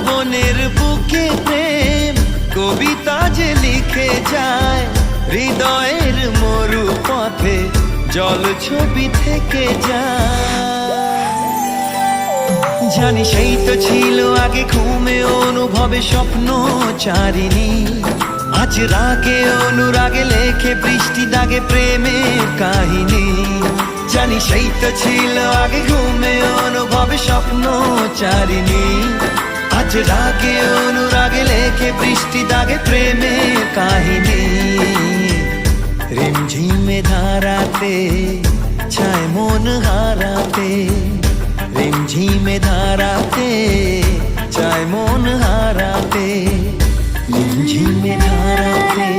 বনের বুকে প্রেম কবিতা যে লিখে যায়, হৃদয়ের মরু পথে জল ছবি থেকে যায়। জানি সেই তো ছিল আগে ঘুমে অনুভবে স্বপ্ন চারিণী, আজ রাগে অনুরাগে লেখে বৃষ্টি দাগে প্রেমের কাহিনী। জানি সেই তো ছিল আগে ঘুমে অনুভবে স্বপ্ন চারিণী, আজ রাগে অনুরাগে লেখে বৃষ্টি দাগে প্রেমের কাহিনী। রিমঝিমে ধারাতে ছায় মন হারাতে, রিমঝিমে ধারাতে চায় মন হারাতে, রিমঝিমে ধারাতে।